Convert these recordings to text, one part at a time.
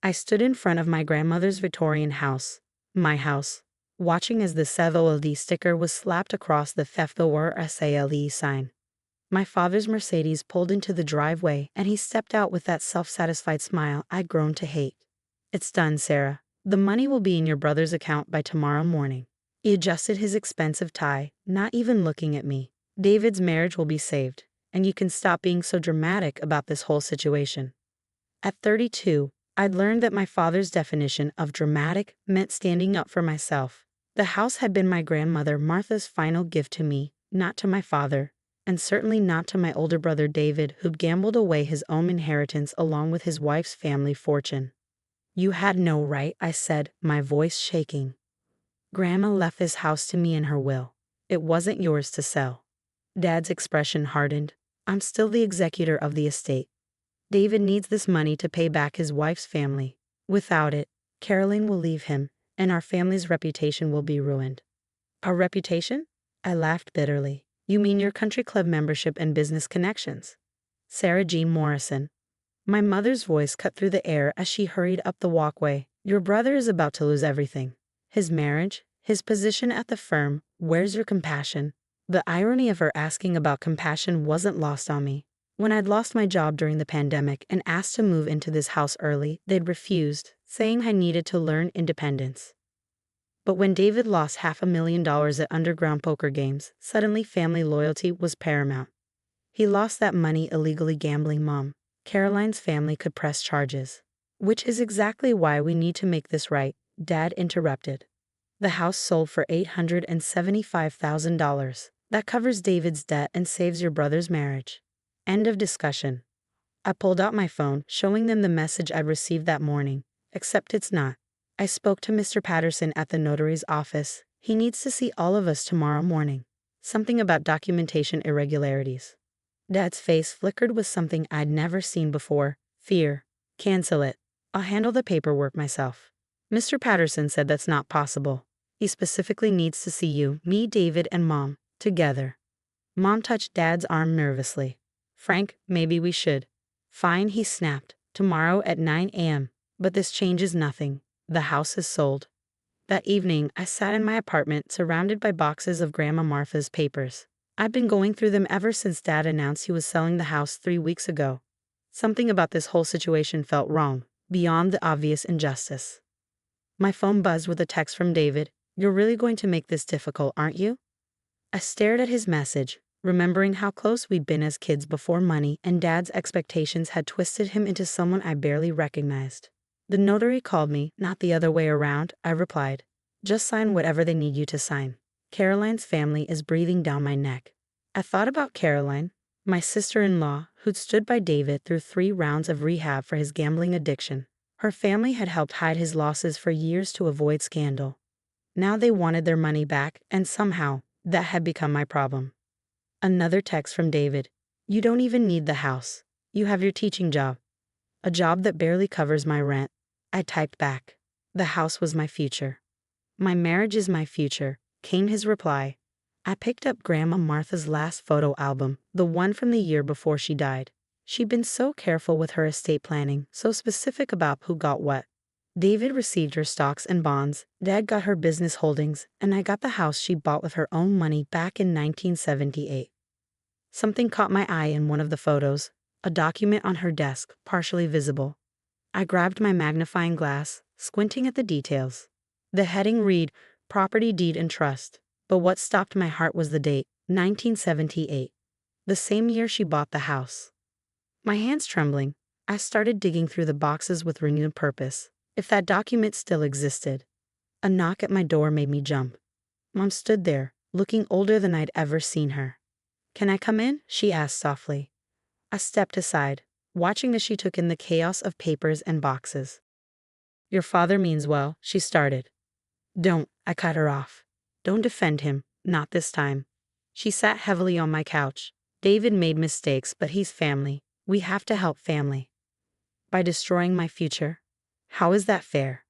I stood in front of my grandmother's Victorian house, my house, watching as the SAVOLD sticker was slapped across the FEFTHOR sign. My father's Mercedes pulled into the driveway and he stepped out with that self-satisfied smile I'd grown to hate. "It's done, Sarah. The money will be in your brother's account by tomorrow morning." He adjusted his expensive tie, not even looking at me. "David's marriage will be saved, and you can stop being so dramatic about this whole situation." At 32, I'd learned that my father's definition of dramatic meant standing up for myself. The house had been my grandmother Martha's final gift to me, not to my father, and certainly not to my older brother David, who'd gambled away his own inheritance along with his wife's family fortune. "You had no right," I said, my voice shaking. "Grandma left this house to me in her will. It wasn't yours to sell." Dad's expression hardened. "I'm still the executor of the estate. David needs this money to pay back his wife's family. Without it, Caroline will leave him, and our family's reputation will be ruined." "Our reputation?" I laughed bitterly. "You mean your country club membership and business connections?" "Sarah G. Morrison." My mother's voice cut through the air as she hurried up the walkway. "Your brother is about to lose everything. His marriage, his position at the firm. Where's your compassion?" The irony of her asking about compassion wasn't lost on me. When I'd lost my job during the pandemic and asked to move into this house early, they'd refused, saying I needed to learn independence. But when David lost $500,000 at underground poker games, suddenly family loyalty was paramount. He lost that money illegally gambling Mom. Caroline's family could press charges. "Which is exactly why we need to make this right," Dad interrupted. "The house sold for $875,000. That covers David's debt and saves your brother's marriage." End of discussion. I pulled out my phone, showing them the message I'd received that morning, except it's not. "I spoke to Mr. Patterson at the notary's office. He needs to see all of us tomorrow morning. Something about documentation irregularities." Dad's face flickered with something I'd never seen before. Fear. "Cancel it. I'll handle the paperwork myself." "Mr. Patterson said that's not possible. He specifically needs to see you, me, David, and Mom, together." Mom touched Dad's arm nervously. "Frank, maybe we should." "Fine," he snapped. "Tomorrow at 9 a.m. But this changes nothing. The house is sold." That evening, I sat in my apartment surrounded by boxes of Grandma Martha's papers. I'd been going through them ever since Dad announced he was selling the house 3 weeks ago. Something about this whole situation felt wrong, beyond the obvious injustice. My phone buzzed with a text from David. "You're really going to make this difficult, aren't you?" I stared at his message, remembering how close we'd been as kids before money and Dad's expectations had twisted him into someone I barely recognized. "The notary called me, not the other way around," I replied. "Just sign whatever they need you to sign. Caroline's family is breathing down my neck." I thought about Caroline, my sister-in-law, who'd stood by David through 3 rounds of rehab for his gambling addiction. Her family had helped hide his losses for years to avoid scandal. Now they wanted their money back, and somehow, that had become my problem. Another text from David. "You don't even need the house. You have your teaching job." "A job that barely covers my rent." I typed back. "The house was my future." "My marriage is my future," came his reply. I picked up Grandma Martha's last photo album, the one from the year before she died. She'd been so careful with her estate planning, so specific about who got what. David received her stocks and bonds, Dad got her business holdings, and I got the house she bought with her own money back in 1978. Something caught my eye in one of the photos, a document on her desk, partially visible. I grabbed my magnifying glass, squinting at the details. The heading read, "Property Deed and Trust," but what stopped my heart was the date, 1978, the same year she bought the house. My hands trembling, I started digging through the boxes with renewed purpose. If that document still existed. A knock at my door made me jump. Mom stood there, looking older than I'd ever seen her. "Can I come in?" she asked softly. I stepped aside, watching as she took in the chaos of papers and boxes. "Your father means well," she started. "Don't," I cut her off. "Don't defend him, not this time." She sat heavily on my couch. "David made mistakes, but he's family. We have to help family." "By destroying my future? How is that fair?"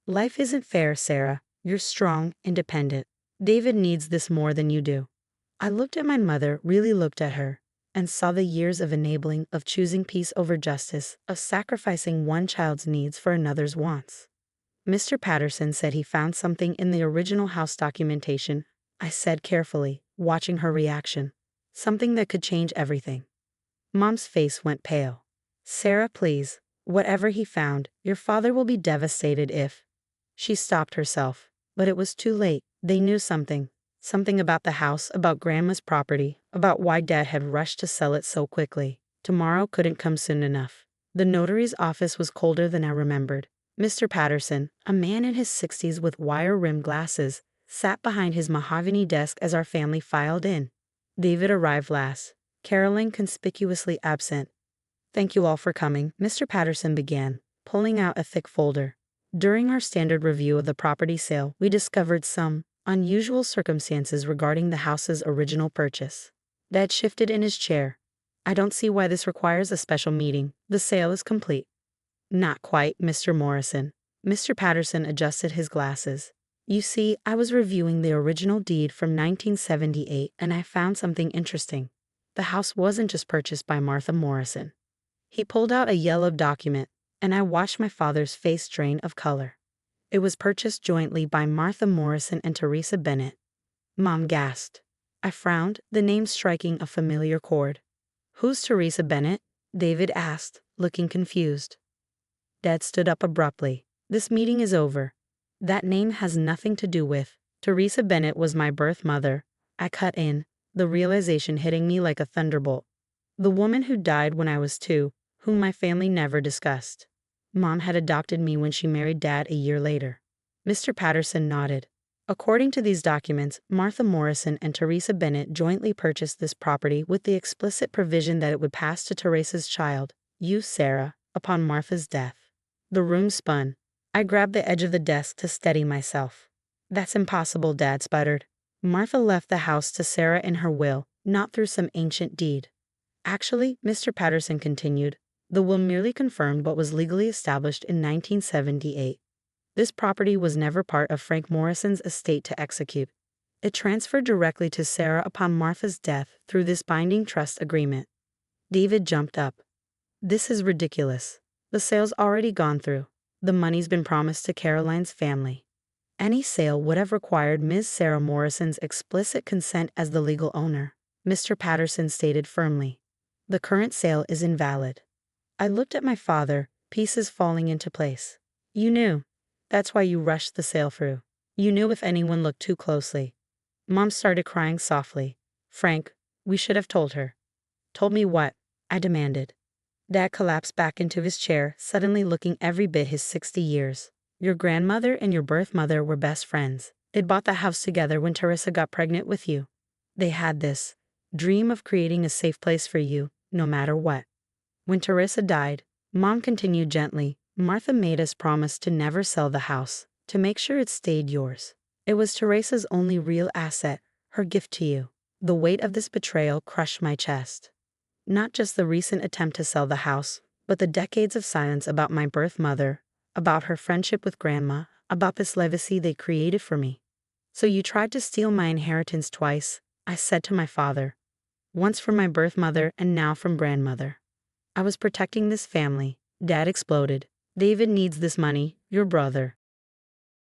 "Life isn't fair, Sarah. You're strong, independent. David needs this more than you do." I looked at my mother, really looked at her. and saw the years of enabling, of choosing peace over justice, of sacrificing one child's needs for another's wants. Mr. Patterson said he found something in the original house documentation, I said carefully, watching her reaction. Something that could change everything. Mom's face went pale. Sarah, please. Whatever he found, your father will be devastated if... She stopped herself. But it was too late. They knew something. Something about the house, about Grandma's property, about why Dad had rushed to sell it so quickly. Tomorrow couldn't come soon enough. The notary's office was colder than I remembered. Mr. Patterson, a man in his 60s with wire-rimmed glasses, sat behind his mahogany desk as our family filed in. David arrived last, Caroline conspicuously absent. Thank you all for coming, Mr. Patterson began, pulling out a thick folder. During our standard review of the property sale, we discovered some unusual circumstances regarding the house's original purchase. Dad shifted in his chair. I don't see why this requires a special meeting. The sale is complete. Not quite, Mr. Morrison. Mr. Patterson adjusted his glasses. You see, I was reviewing the original deed from 1978 and I found something interesting. The house wasn't just purchased by Martha Morrison. He pulled out a yellowed document, and I watched my father's face drain of color. It was purchased jointly by Martha Morrison and Teresa Bennett. Mom gasped. I frowned, the name striking a familiar chord. Who's Teresa Bennett? David asked, looking confused. Dad stood up abruptly. This meeting is over. That name has nothing to do with. Teresa Bennett was my birth mother. I cut in, the realization hitting me like a thunderbolt. The woman who died when I was 2, whom my family never discussed. Mom had adopted me when she married Dad a year later. Mr. Patterson nodded. According to these documents, Martha Morrison and Teresa Bennett jointly purchased this property with the explicit provision that it would pass to Teresa's child, you, Sarah, upon Martha's death. The room spun. I grabbed the edge of the desk to steady myself. That's impossible, Dad sputtered. Martha left the house to Sarah in her will, not through some ancient deed. Actually, Mr. Patterson continued, the will merely confirmed what was legally established in 1978. This property was never part of Frank Morrison's estate to execute. It transferred directly to Sarah upon Martha's death through this binding trust agreement. David jumped up. This is ridiculous. The sale's already gone through. The money's been promised to Caroline's family. Any sale would have required Ms. Sarah Morrison's explicit consent as the legal owner, Mr. Patterson stated firmly. The current sale is invalid. I looked at my father, pieces falling into place. You knew. That's why you rushed the sale through. You knew if anyone looked too closely. Mom started crying softly. Frank, we should have told her. Told me what? I demanded. Dad collapsed back into his chair, suddenly looking every bit his 60 years. Your grandmother and your birth mother were best friends. They bought the house together when Teresa got pregnant with you. They had this dream of creating a safe place for you, no matter what. When Teresa died, Mom continued gently, Martha made us promise to never sell the house, to make sure it stayed yours. It was Teresa's only real asset, her gift to you. The weight of this betrayal crushed my chest. Not just the recent attempt to sell the house, but the decades of silence about my birth mother, about her friendship with Grandma, about this legacy they created for me. So you tried to steal my inheritance twice, I said to my father. Once from my birth mother and now from grandmother. I was protecting this family. Dad exploded. David needs this money, your brother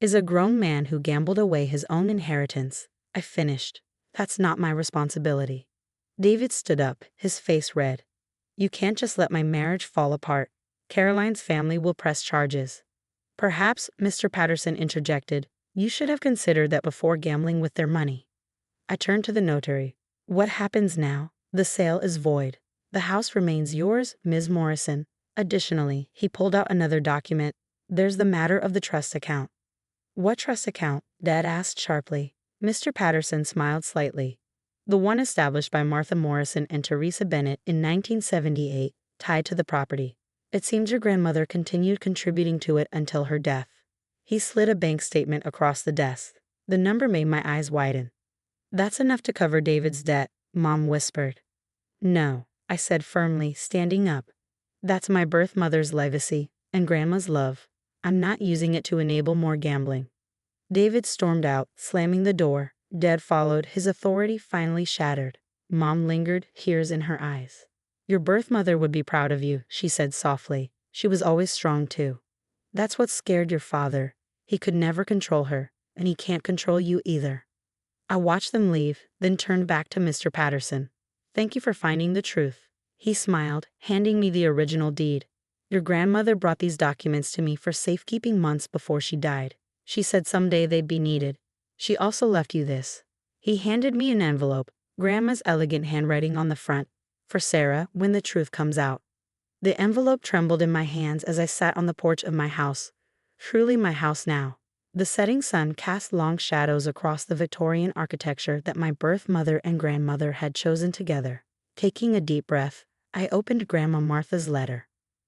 is a grown man who gambled away his own inheritance. I finished. That's not my responsibility. David stood up, his face red. You can't just let my marriage fall apart. Caroline's family will press charges. Perhaps, Mr. Patterson interjected, you should have considered that before gambling with their money. I turned to the notary. What happens now? The sale is void. The house remains yours, Ms. Morrison. Additionally, he pulled out another document. There's the matter of the trust account. What trust account? Dad asked sharply. Mr. Patterson smiled slightly. The one established by Martha Morrison and Teresa Bennett in 1978, tied to the property. It seems your grandmother continued contributing to it until her death. He slid a bank statement across the desk. The number made my eyes widen. That's enough to cover David's debt, Mom whispered. No, I said firmly, standing up. That's my birth mother's legacy, and Grandma's love. I'm not using it to enable more gambling. David stormed out, slamming the door. Dad followed, his authority finally shattered. Mom lingered, tears in her eyes. Your birth mother would be proud of you, she said softly. She was always strong too. That's what scared your father. He could never control her, and he can't control you either. I watched them leave, then turned back to Mr. Patterson. Thank you for finding the truth. He smiled, handing me the original deed. Your grandmother brought these documents to me for safekeeping months before she died. She said someday they'd be needed. She also left you this. He handed me an envelope, Grandma's elegant handwriting on the front. For Sarah, when the truth comes out. The envelope trembled in my hands as I sat on the porch of my house. Truly my house now. The setting sun cast long shadows across the Victorian architecture that my birth mother and grandmother had chosen together. Taking a deep breath, I opened Grandma Martha's letter.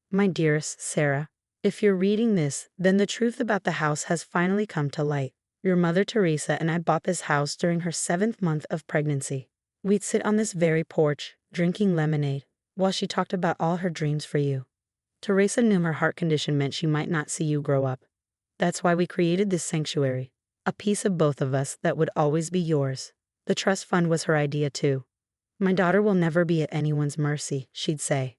My dearest Sarah, if you're reading this, then the truth about the house has finally come to light. Your mother Teresa and I bought this house during her 7th month of pregnancy. We'd sit on this very porch, drinking lemonade, while she talked about all her dreams for you. Teresa knew her heart condition meant she might not see you grow up. That's why we created this sanctuary, a piece of both of us that would always be yours. The trust fund was her idea too. My daughter will never be at anyone's mercy, she'd say.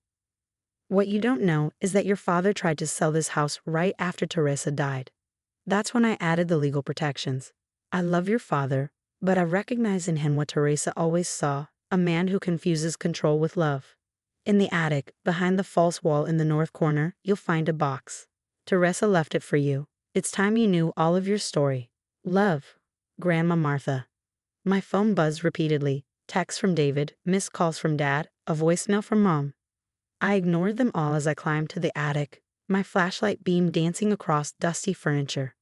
What you don't know is that your father tried to sell this house right after Teresa died. That's when I added the legal protections. I love your father, but I recognize in him what Teresa always saw, a man who confuses control with love. In the attic, behind the false wall in the north corner, you'll find a box. Teresa left it for you. It's time you knew all of your story. Love, Grandma Martha. My phone buzzed repeatedly. Texts from David, missed calls from Dad, a voicemail from Mom. I ignored them all as I climbed to the attic, my flashlight beam dancing across dusty furniture.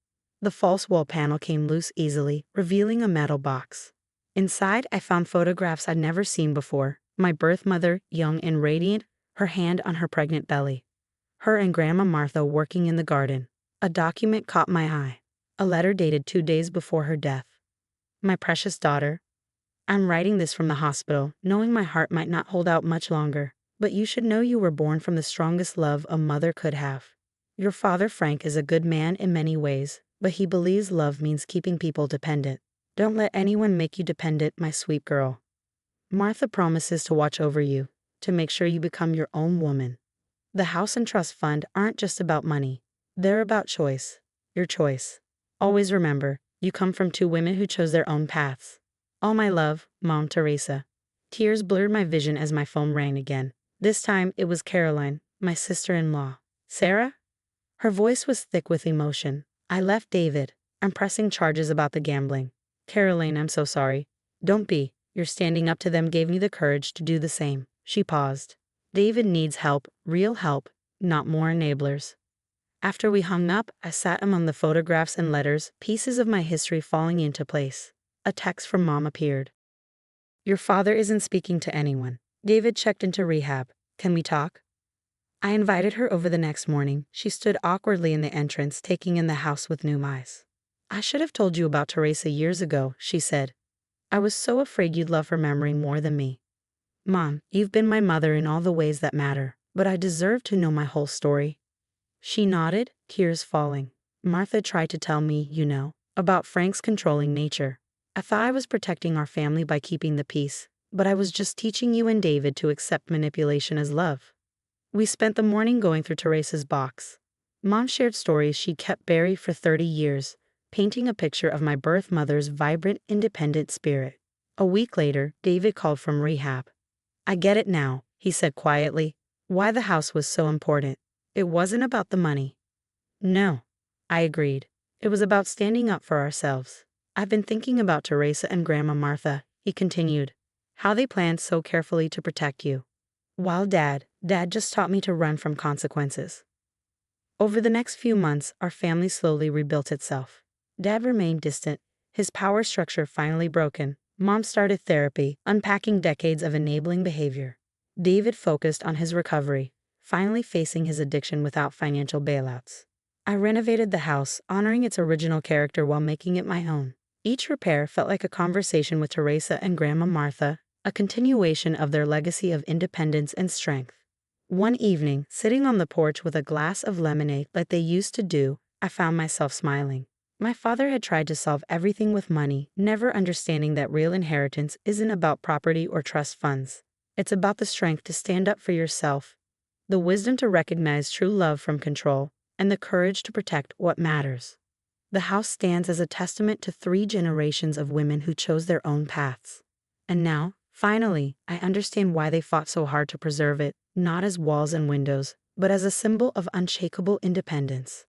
The false wall panel came loose easily, revealing a metal box. Inside, I found photographs I'd never seen before. My birth mother, young and radiant, her hand on her pregnant belly. Her and Grandma Martha working in the garden. A document caught my eye. A letter dated 2 days before her death. My precious daughter, I'm writing this from the hospital, knowing my heart might not hold out much longer, but you should know you were born from the strongest love a mother could have. Your father, Frank, is a good man in many ways, but he believes love means keeping people dependent. Don't let anyone make you dependent, my sweet girl. Martha promises to watch over you, to make sure you become your own woman. The house and trust fund aren't just about money. They're about choice. Your choice. Always remember, you come from 2 women who chose their own paths. All my love, Mom Teresa. Tears blurred my vision as my phone rang again. This time it was Caroline, my sister-in-law. Sarah? Her voice was thick with emotion. I left David. I'm pressing charges about the gambling. Caroline, I'm so sorry. Don't be. Your standing up to them gave me the courage to do the same. She paused. David needs help, real help, not more enablers. After we hung up, I sat among the photographs and letters, pieces of my history falling into place. A text from Mom appeared. Your father isn't speaking to anyone. David checked into rehab. Can we talk? I invited her over the next morning. She stood awkwardly in the entrance, taking in the house with new eyes. I should have told you about Teresa years ago, she said. I was so afraid you'd love her memory more than me. Mom, you've been my mother in all the ways that matter, but I deserve to know my whole story. She nodded, tears falling. Martha tried to tell me, about Frank's controlling nature. I thought I was protecting our family by keeping the peace, but I was just teaching you and David to accept manipulation as love. We spent the morning going through Teresa's box. Mom shared stories she kept buried for 30 years, painting a picture of my birth mother's vibrant, independent spirit. A week later, David called from rehab. I get it now, he said quietly, why the house was so important. It wasn't about the money. No, I agreed. It was about standing up for ourselves. I've been thinking about Teresa and Grandma Martha, he continued, how they planned so carefully to protect you. While Dad just taught me to run from consequences. Over the next few months, our family slowly rebuilt itself. Dad remained distant, his power structure finally broken. Mom started therapy, unpacking decades of enabling behavior. David focused on his recovery, finally facing his addiction without financial bailouts. I renovated the house, honoring its original character while making it my own. Each repair felt like a conversation with Teresa and Grandma Martha, a continuation of their legacy of independence and strength. One evening, sitting on the porch with a glass of lemonade like they used to do, I found myself smiling. My father had tried to solve everything with money, never understanding that real inheritance isn't about property or trust funds. It's about the strength to stand up for yourself, the wisdom to recognize true love from control, and the courage to protect what matters. The house stands as a testament to 3 generations of women who chose their own paths. And now, finally, I understand why they fought so hard to preserve it, not as walls and windows, but as a symbol of unshakable independence.